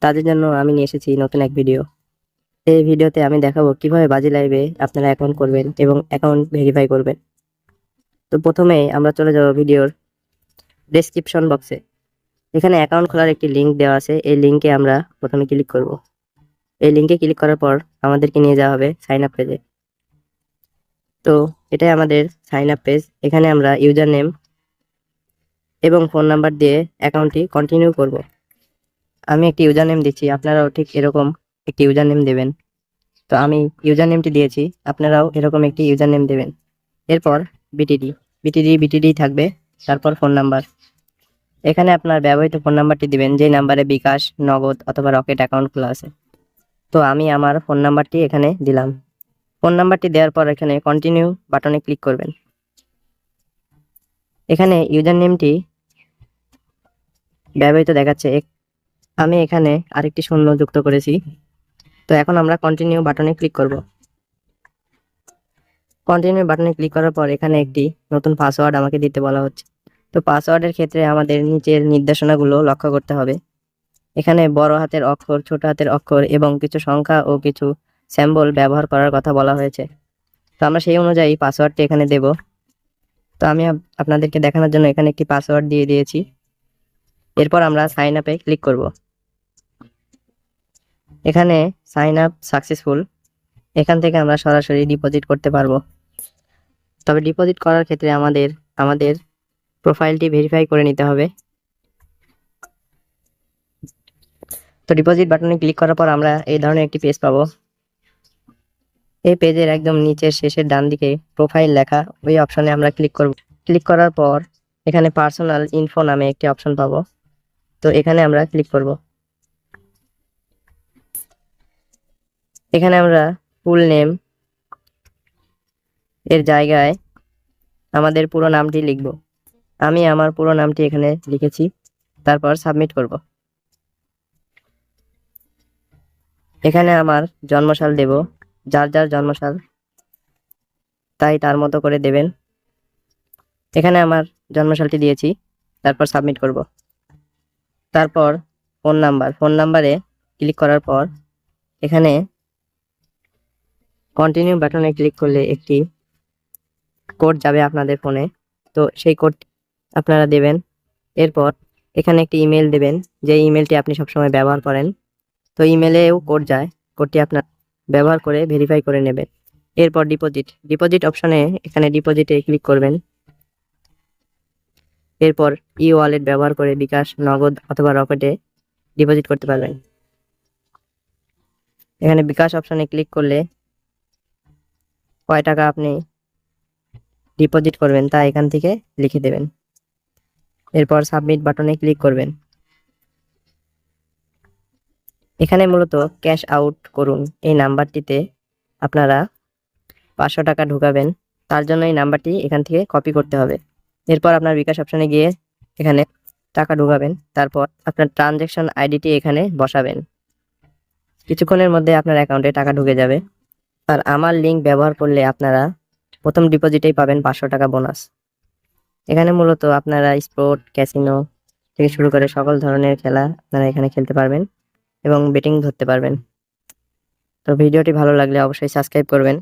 তাদের জন্য আমি নিয়ে এসেছি নতুন এক ভিডিও। এই ভিডিওতে আমি দেখাবো কিভাবে বাজি লাইভে আপনারা অ্যাকাউন্ট করবেন এবং অ্যাকাউন্ট ভেরিফাই করবেন। তো প্রথমেই আমরা চলে যাব ভিডিওর ডেসক্রিপশন বক্সে। এখানে অ্যাকাউন্ট খোলার একটি লিঙ্ক দেওয়া আছে, এই লিঙ্কে আমরা প্রথমে ক্লিক করব। এই লিঙ্কে ক্লিক করার পর আমাদেরকে নিয়ে যাওয়া হবে সাইন আপ পেজে। তো এটাই আমাদের সাইন আপ পেজ। এখানে আমরা ইউজার নেম এবং ফোন নাম্বার দিয়ে অ্যাকাউন্টটি কন্টিনিউ করব। আমি একটি ইউজার নেম দিচ্ছি, আপনারাও ঠিক এরকম একটি ইউজার নেম দেবেন। তো আমি ইউজার নেমটি দিয়েছি, আপনারাও এরকম একটি ইউজার নেম দেবেন। এরপর বিটিডি থাকবে, তারপর ফোন নাম্বার। এখানে আপনার ব্যবহৃত ফোন নাম্বারটি দিবেন যে নাম্বারে বিকাশ, নগদ অথবা রকেট অ্যাকাউন্ট খোলা আছে। তো আমি আমার ফোন নাম্বারটি এখানে দিলাম। ফোন নাম্বারটি দেওয়ার পর এখানে কন্টিনিউ বাটনে ক্লিক করবেন। এখানে ইউজার নেমটি ব্যবহৃত দেখাচ্ছে, আমি এখানে আরেকটি শূন্য যুক্ত করেছি। তো এখন আমরা কন্টিনিউ বাটনে ক্লিক করব। কন্টিনিউ বাটনে ক্লিক করার পর এখানে একটি নতুন পাসওয়ার্ড আমাকে দিতে বলা হচ্ছে। তো পাসওয়ার্ডের ক্ষেত্রে আমাদের নিচের নির্দেশনাগুলো লক্ষ্য করতে হবে। এখানে বড় হাতের অক্ষর, ছোট হাতের অক্ষর এবং কিছু সংখ্যা ও কিছু সিম্বল ব্যবহার করার কথা বলা হয়েছে। তো আমরা সেই অনুযায়ী পাসওয়ার্ডটি এখানে দেব। তো আমি আপনাদেরকে দেখানোর জন্য এখানে একটি পাসওয়ার্ড দিয়ে দিয়েছি। এরপর আমরা সাইন আপে ক্লিক করব। এখানে সাইন আপ সাকসেসফুল, এখান থেকে আমরা সরাসরি ডিপোজিট করতে পারবো। তবে ডিপোজিট করার ক্ষেত্রে আমাদের প্রোফাইলটি ভেরিফাই করে নিতে হবে। তো ডিপোজিট বাটনে ক্লিক করার পর আমরা এই ধরনের একটি পেজ পাবো। এই পেজের একদম নিচের শেষের ডান দিকে প্রোফাইল লেখা, ওই অপশনে আমরা ক্লিক করব। ক্লিক করার পর এখানে পার্সোনাল ইনফো নামে একটি অপশন পাবো। তো এখানে আমরা ক্লিক করব। এখানে আমরা ফুল নেম এর জায়গায় আমাদের পুরো নামটি লিখব। আমি আমার পুরো নামটি এখানে লিখেছি, তারপর সাবমিট করব। এখানে আমার জন্মসাল দেব, যার জন্মসাল তাই তার মতো করে দেবেন। এখানে আমার জন্মসালটি দিয়েছি, তারপর সাবমিট করব। তারপর ফোন নাম্বারে ক্লিক করার পর এখানে কন্টিনিউ বাটনে ক্লিক করলে একটি কোড যাবে আপনাদের ফোনে। তো সেই কোড আপনারা দেবেন। এরপর এখানে একটি ইমেল দেবেন, যে ইমেলটি আপনি সবসময় ব্যবহার করেন। তো ইমেলেও কোড যায়, কোডটি আপনার ব্যবহার করে ভেরিফাই করে নেবেন। এরপর ডিপোজিট অপশনে এখানে ডিপোজিটে ক্লিক করবেন। এরপর ই ওয়ালেট ব্যবহার করে বিকাশ, নগদ অথবা রকেটে ডিপোজিট করতে পারবেন। এখানে বিকাশ অপশনে ক্লিক করলে কয় টাকা আপনি ডিপোজিট করবেন তা এখান থেকে লিখে দেবেন। এরপর সাবমিট বাটনে ক্লিক করবেন। এখানে মূলত ক্যাশ আউট করুন এই নাম্বারটিতে আপনারা 500 টাকা ঢুকাবেন, তার জন্য এই নাম্বারটি এখান থেকে কপি করতে হবে। এরপর আপনার বিকাশ অপশনে গিয়ে এখানে টাকা ঢুকাবেন, তারপর আপনার ট্রানজ্যাকশন আইডিটি এখানে বসাবেন। কিছুক্ষণের মধ্যে আপনার অ্যাকাউন্টে টাকা ঢুকে যাবে। আর আমার লিঙ্ক ব্যবহার করলে আপনারা প্রথম ডিপোজিটেই পাবেন 500 টাকা বোনাস। এখানে মূলত আপনারা স্পোর্ট, ক্যাসিনো থেকে শুরু করে সকল ধরনের খেলা আপনারা এখানে খেলতে পারবেন এবং বেটিং ধরতে পারবেন। তো ভিডিওটি ভালো লাগলে অবশ্যই সাবস্ক্রাইব করবেন।